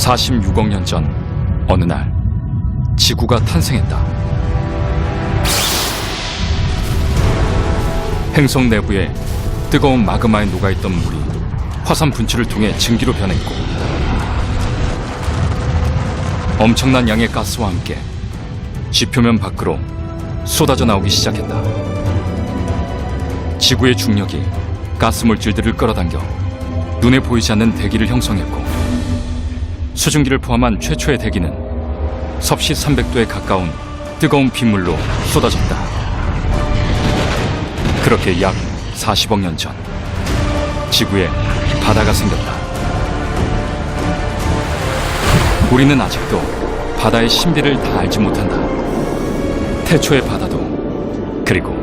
46억 년 전 어느 날 지구가 탄생했다. 행성 내부에 뜨거운 마그마에 녹아있던 물이 화산 분출을 통해 증기로 변했고 엄청난 양의 가스와 함께 지표면 밖으로 쏟아져 나오기 시작했다. 지구의 중력이 가스 물질들을 끌어당겨 눈에 보이지 않는 대기를 형성했고 수증기를 포함한 최초의 대기는 섭씨 300도에 가까운 뜨거운 빗물로 쏟아졌다. 그렇게 약 40억 년 전 지구에 바다가 생겼다. 우리는 아직도 바다의 신비를 다 알지 못한다. 태초의 바다도, 그리고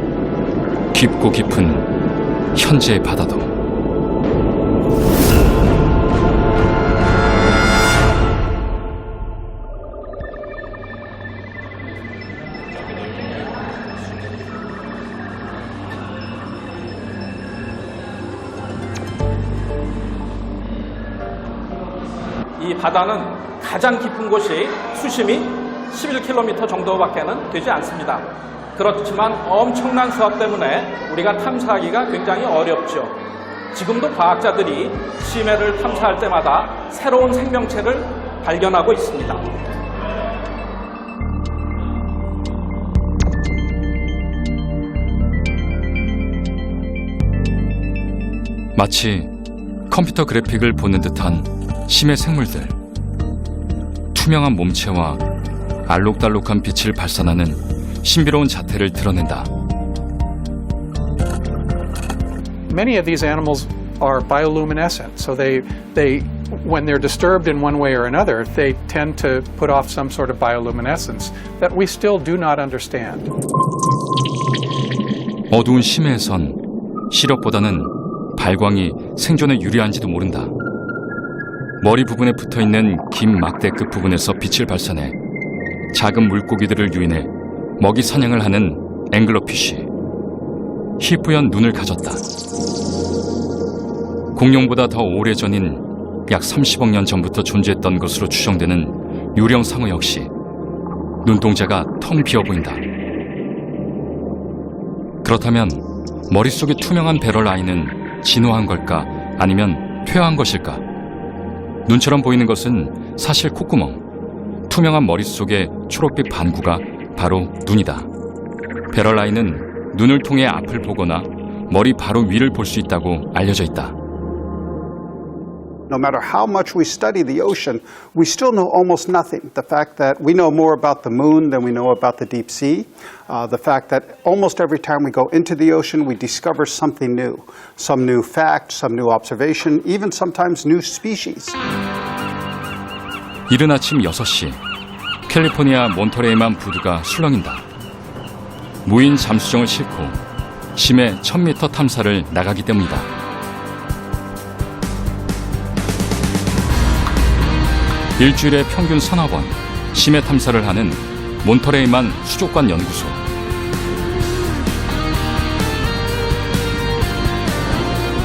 깊고 깊은 현재의 바다도. 이 바다는 가장 깊은 곳이 수심이 11km 정도밖에는 되지 않습니다. 그렇지만 엄청난 수압 때문에 우리가 탐사하기가 굉장히 어렵죠. 지금도 과학자들이 심해를 탐사할 때마다 새로운 생명체를 발견하고 있습니다. 마치 컴퓨터 그래픽을 보는 듯한 심해 생물들. 투명한 몸체와 알록달록한 빛을 발산하는 신비로운 자태를 드러낸다. Many of these animals are bioluminescent, so they when they're disturbed in one way or another, they tend to put off some sort of bioluminescence that we still do not understand. 어두운 심해에선 시력보다는 발광이 생존에 유리한지도 모른다. 머리 부분에 붙어있는 긴 막대 끝 부분에서 빛을 발산해 작은 물고기들을 유인해 먹이 사냥을 하는 앵글러피쉬. 희뿌연 눈을 가졌다. 공룡보다 더 오래전인 약 30억 년 전부터 존재했던 것으로 추정되는 유령 상어 역시 눈동자가 텅 비어 보인다. 그렇다면 머릿속의 투명한 배럴 아이는 진화한 걸까? 아니면 퇴화한 것일까? 눈처럼 보이는 것은 사실 콧구멍, 투명한 머릿속의 초록빛 반구가 바로 눈이다. 배럴 아이는 눈을 통해 앞을 보거나 머리 바로 위를 볼 수 있다고 알려져 있다. No matter how much we study the ocean, we still know almost nothing. The fact that we know more about the moon than we know about the deep sea. The fact that almost every time we go into the ocean, we discover something new. Some new fact, some new observation, even sometimes new species. 이른 아침 6시, 캘리포니아 몬터레이만 부두가 술렁인다. 무인 잠수정을 싣고 심해 1000m 탐사를 나가기 때문이다. 일주일에 평균 서너 번 심해 탐사를 하는 몬터레이만 수족관 연구소.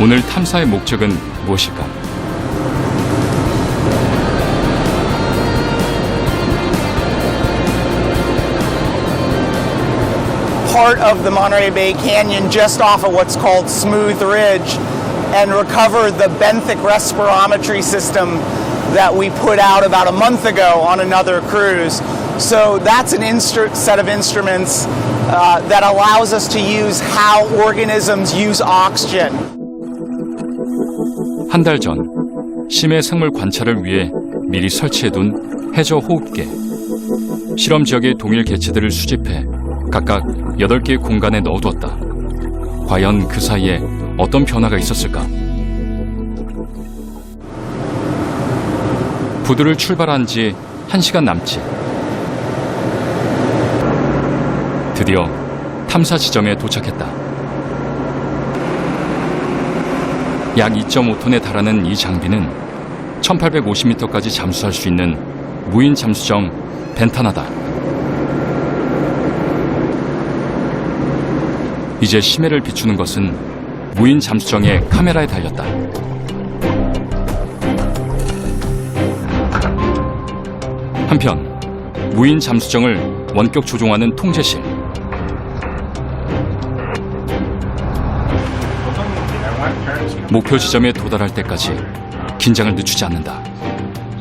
오늘 탐사의 목적은 무엇일까? Part of the Monterey Bay Canyon just off of what's called Smooth Ridge and recover the benthic respirometry system that we put out about a month ago on another cruise. So that's an set of instruments that allows us to use how organisms use oxygen. 한 달 전 심해 생물 관찰을 위해 미리 설치해둔 해저 호흡계. 실험 지역의 동일 개체들을 수집해 각각 8개의 공간에 넣어두었다. 과연 그 사이에 어떤 변화가 있었을까? 부두를 출발한 지 1시간 남짓. 드디어 탐사 지점에 도착했다. 약 2.5톤에 달하는 이 장비는 1850m까지 잠수할 수 있는 무인 잠수정 벤타나다. 이제 심해를 비추는 것은 무인 잠수정의 카메라에 달렸다. 한편 무인 잠수정을 원격 조종하는 통제실. 목표 지점에 도달할 때까지 긴장을 늦추지 않는다.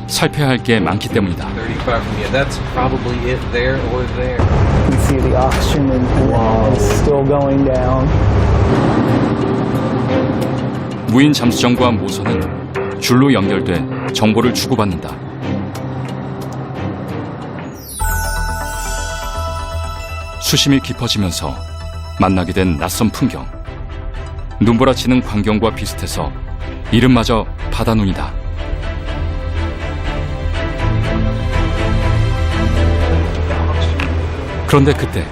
살펴야 할 게 많기 때문이다. 35, yeah, that's probably it there or there. You see the oxygen is still going down. 무인 잠수정과 모선은 줄로 연결돼 정보를 주고받는다. 수심이 깊어지면서 만나게 된 낯선 풍경. 눈보라치는 광경과 비슷해서 이름마저 바다눈이다. 그런데 그때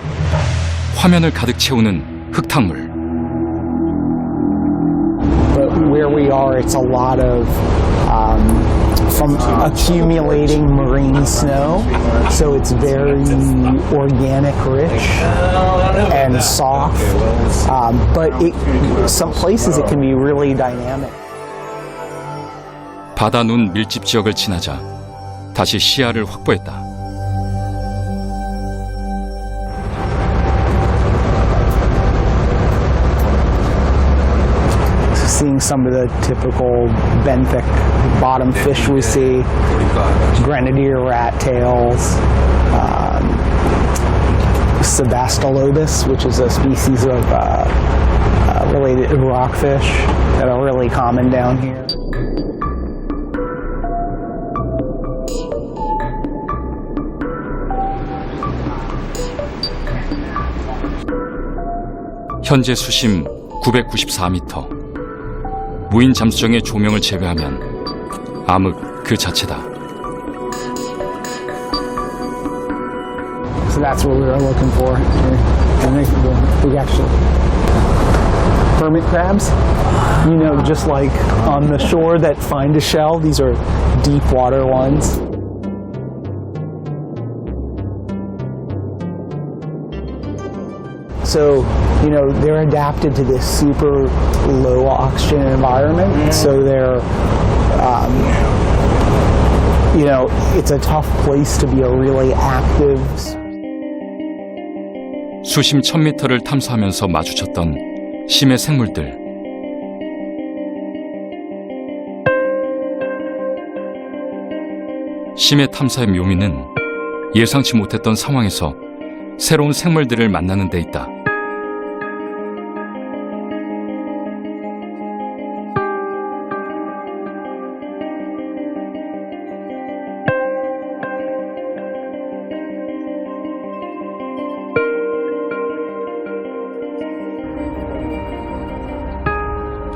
화면을 가득 채우는 흙탕물. But where we are, it's a lot of from accumulating marine snow, so it's very organic rich and soft. But some places it can be really dynamic. 바다눈 밀집 지역을 지나자 다시 시야를 확보했다. Seeing some of the typical benthic bottom fish we see, grenadier rat tails, Sebastolobus, which is a species of related rockfish that are really common down here. 현재 수심 994m. 무인 잠수정의 조명을 제외하면 암흑 그 자체다. So that's what we were looking for. We actually hermit crabs. You know, just like on the shore that find a shell, these are deep water ones. So, you know, they're adapted to this super low oxygen environment. So they're, you know, it's a tough place to be a really active. 수심 1000m를 탐사하면서 마주쳤던 심해 생물들. 심해 탐사의 묘미는 예상치 못했던 상황에서 새로운 생물들을 만나는 데 있다.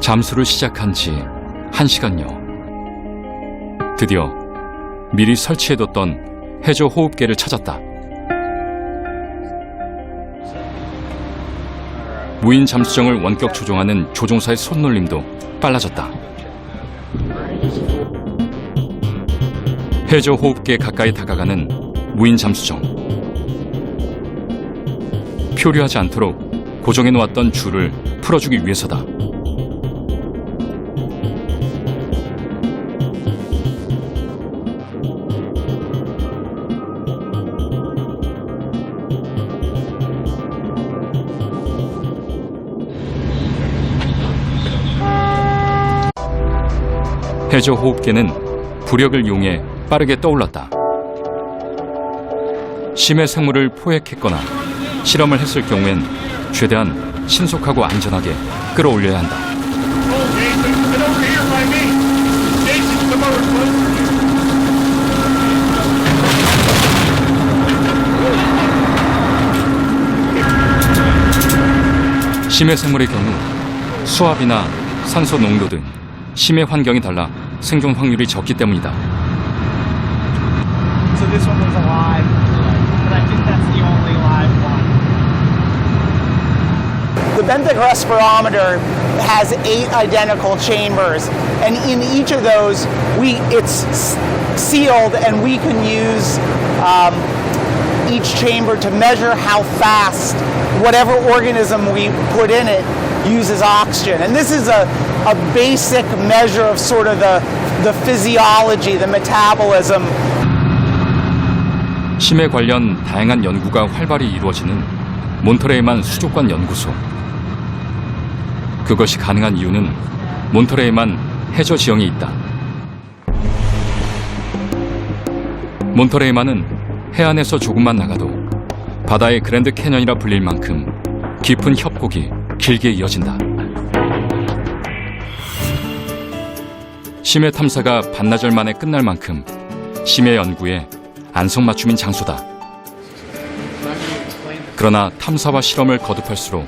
잠수를 시작한 지 1시간여. 드디어 미리 설치해뒀던 해저 호흡계를 찾았다. 무인 잠수정을 원격 조종하는 조종사의 손놀림도 빨라졌다. 해저 호흡계에 가까이 다가가는 무인 잠수정. 표류하지 않도록 고정해놓았던 줄을 풀어주기 위해서다. 해저 호흡계는 부력을 이용해 빠르게 떠올랐다. 심해 생물을 포획했거나 실험을 했을 경우엔 최대한 신속하고 안전하게 끌어올려야 한다. 심해 생물의 경우 수압이나 산소 농도 등 심해 환경이 달라 생존 확률이 적기 때문이다. So this one was alive, but I think that's the only live one. The benthic respirometer has 8 identical chambers, and in each of those, it's sealed, and we can use each chamber to measure how fast whatever organism we put in it uses oxygen. And this is a basic measure of sort of the physiology, the metabolism. 심해 관련 다양한 연구가 활발히 이루어지는 몬터레이만 수족관 연구소. 그것이 가능한 이유는 몬터레이만 해저 지형에 있다. 몬터레이만은 해안에서 조금만 나가도 바다의 그랜드 캐년이라 불릴 만큼 깊은 협곡이 길게 이어진다. 심해 탐사가 반나절 만에 끝날 만큼 심해 연구에 안성맞춤인 장소다. 그러나 탐사와 실험을 거듭할수록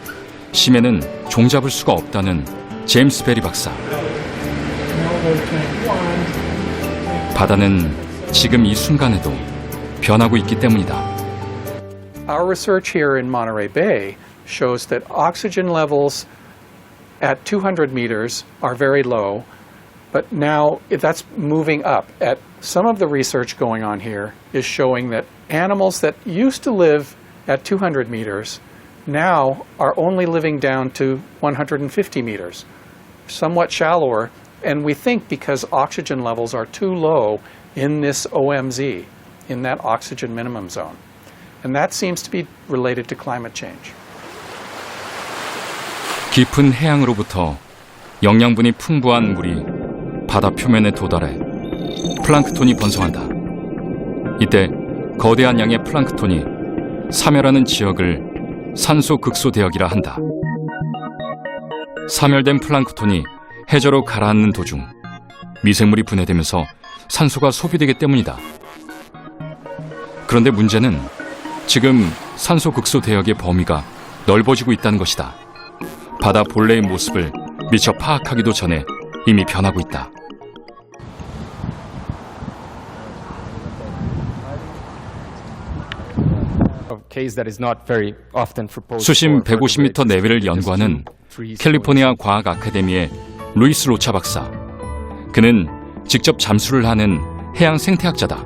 심해는 종잡을 수가 없다는 제임스 베리 박사. 바다는 지금 이 순간에도 변하고 있기 때문이다. Our research here in Monterey Bay shows that oxygen levels at 200 meters are very low, but now that's moving up. Some of the research going on here is showing that animals that used to live at 200 meters now are only living down to 150 meters, somewhat shallower, and we think because oxygen levels are too low in this OMZ, in that oxygen minimum zone. And that seems to be related to climate change. 깊은 해양으로부터 영양분이 풍부한 물이 바다 표면에 도달해 플랑크톤이 번성한다. 이때 거대한 양의 플랑크톤이 사멸하는 지역을 산소 극소 대역이라 한다. 사멸된 플랑크톤이 해저로 가라앉는 도중 미생물이 분해되면서 산소가 소비되기 때문이다. 그런데 문제는 지금 산소 극소 대역의 범위가 넓어지고 있다는 것이다. 바다 본래의 모습을 미처 파악하기도 전에 이미 변하고 있다. 수심 150m 내외를 연구하는 캘리포니아 과학 아카데미의 루이스 로차 박사. 그는 직접 잠수를 하는 해양 생태학자다.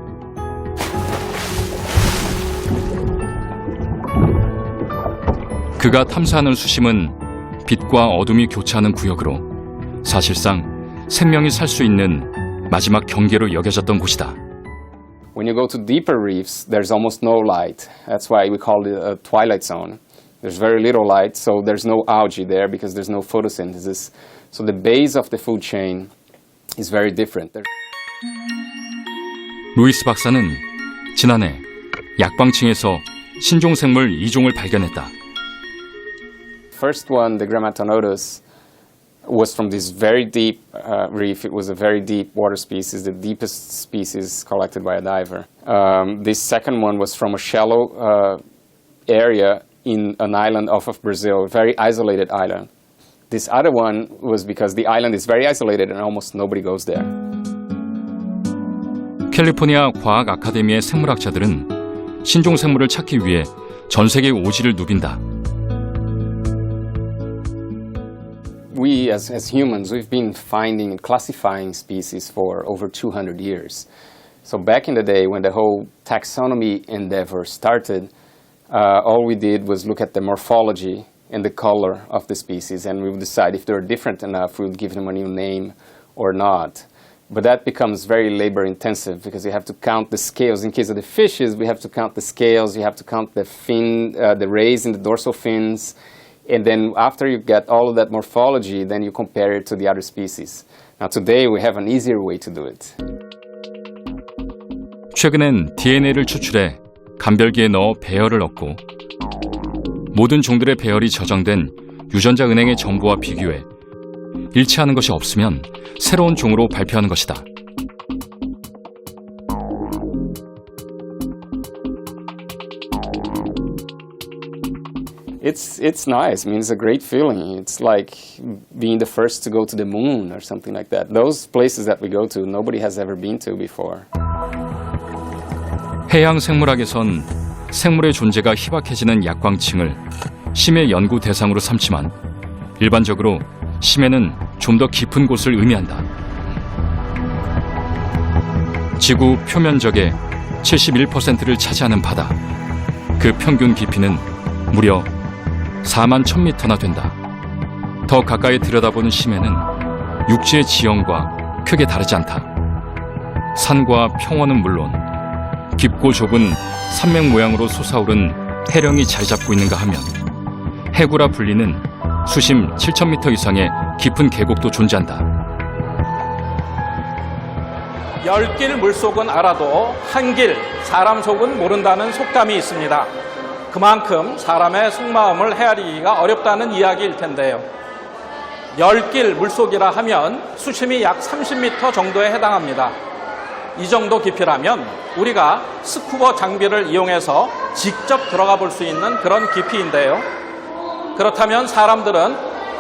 그가 탐사하는 수심은 빛과 어둠이 교차하는 구역으로 사실상 생명이 살 수 있는 마지막 경계로 여겨졌던 곳이다. When you go to deeper reefs, there's almost no light. That's why we call it a twilight zone. There's very little light, so there's no algae there because there's no photosynthesis. So the base of the food chain is very different. 루이스 박사는 지난해 약방층에서 신종생물 2종을 발견했다. First one, the Grammatodontus, was from this very deep reef. It was a very deep water species, the deepest species collected by a diver. This second one was from a shallow area in an island off of Brazil, a very isolated island. This other one was because the island is very isolated and almost nobody goes there. 캘리포니아 과학 아카데미의 생물학자들은 신종 생물을 찾기 위해 전 세계 오지를 누빈다. We as humans, we've been finding and classifying species for over 200 years. So back in the day when the whole taxonomy endeavor started, all we did was look at the morphology and the color of the species, and we would decide if they're different enough, we would give them a new name or not. But that becomes very labor intensive because you have to count the scales. In case of the fishes, we have to count the scales, you have to count the fin, the rays in the dorsal fins. And then after you get all of that morphology, then you compare it to the other species. Now today we have an easier way to do it. 최근엔 DNA를 추출해 감별기에 넣어 배열을 얻고 모든 종들의 배열이 저장된 유전자 은행의 정보와 비교해 일치하는 것이 없으면 새로운 종으로 발표하는 것이다. It's nice. I mean, it's a great feeling. It's like being the first to go to the moon or something like that. Those places that we go to, nobody has ever been to before. 해양 생물학에선 생물의 존재가 희박해지는 약광층을 심해 연구 대상으로 삼지만 일반적으로 심해는 좀 더 깊은 곳을 의미한다. 지구 표면적의 71%를 차지하는 바다. 그 평균 깊이는 무려 4만 1000m나 된다. 더 가까이 들여다보는 심해는 육지의 지형과 크게 다르지 않다. 산과 평원은 물론 깊고 좁은 산맥 모양으로 솟아오른 해령이 자리 잡고 있는가 하면 해구라 불리는 수심 7,000m 이상의 깊은 계곡도 존재한다. 10길 물속은 알아도 한 길 사람 속은 모른다는 속담이 있습니다. 그만큼 사람의 속마음을 헤아리기가 어렵다는 이야기일 텐데요. 10길 물속이라 하면 수심이 약 30m 정도에 해당합니다. 이 정도 깊이라면 우리가 스쿠버 장비를 이용해서 직접 들어가 볼 수 있는 그런 깊이인데요. 그렇다면 사람들은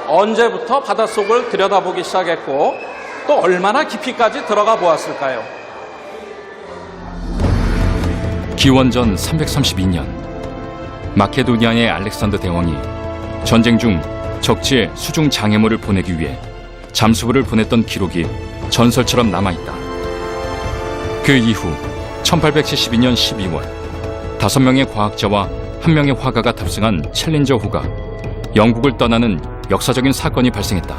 언제부터 바닷속을 들여다보기 시작했고 또 얼마나 깊이까지 들어가 보았을까요? 기원전 332년 마케도니아의 알렉산더 대왕이 전쟁 중 적지에 수중 장애물을 보내기 위해 잠수부를 보냈던 기록이 전설처럼 남아있다. 그 이후 1872년 12월 5명의 과학자와 1명의 화가가 탑승한 챌린저호가 영국을 떠나는 역사적인 사건이 발생했다.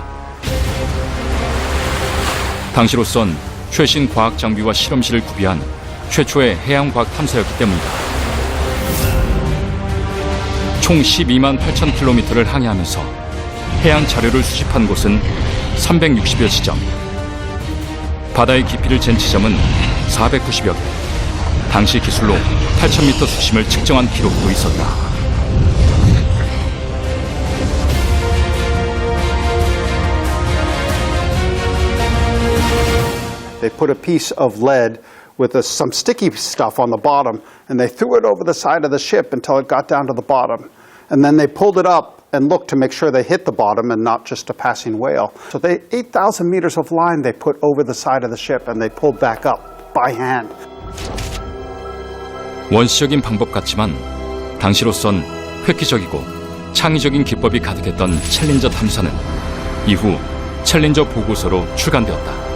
당시로선 최신 과학 장비와 실험실을 구비한 최초의 해양과학 탐사였기 때문이다. 총 12만 8천 킬로미터를 항해하면서 해양 자료를 수집한 곳은 360여 지점. 바다의 깊이를 잰 지점은 490여 개. 당시 기술로 8,000m 수심을 측정한 기록도 있었다. They put a piece of lead with some sticky stuff on the bottom, and they threw it over the side of the ship until it got down to the bottom. And then they pulled it up and looked to make sure they hit the bottom and not just a passing whale. So 8,000 meters of line they put over the side of the ship, and they pulled back up by hand. 원시적인 방법 같지만 당시로선 획기적이고 창의적인 기법이 가득했던 챌린저 탐사는 이후 챌린저 보고서로 출간되었다.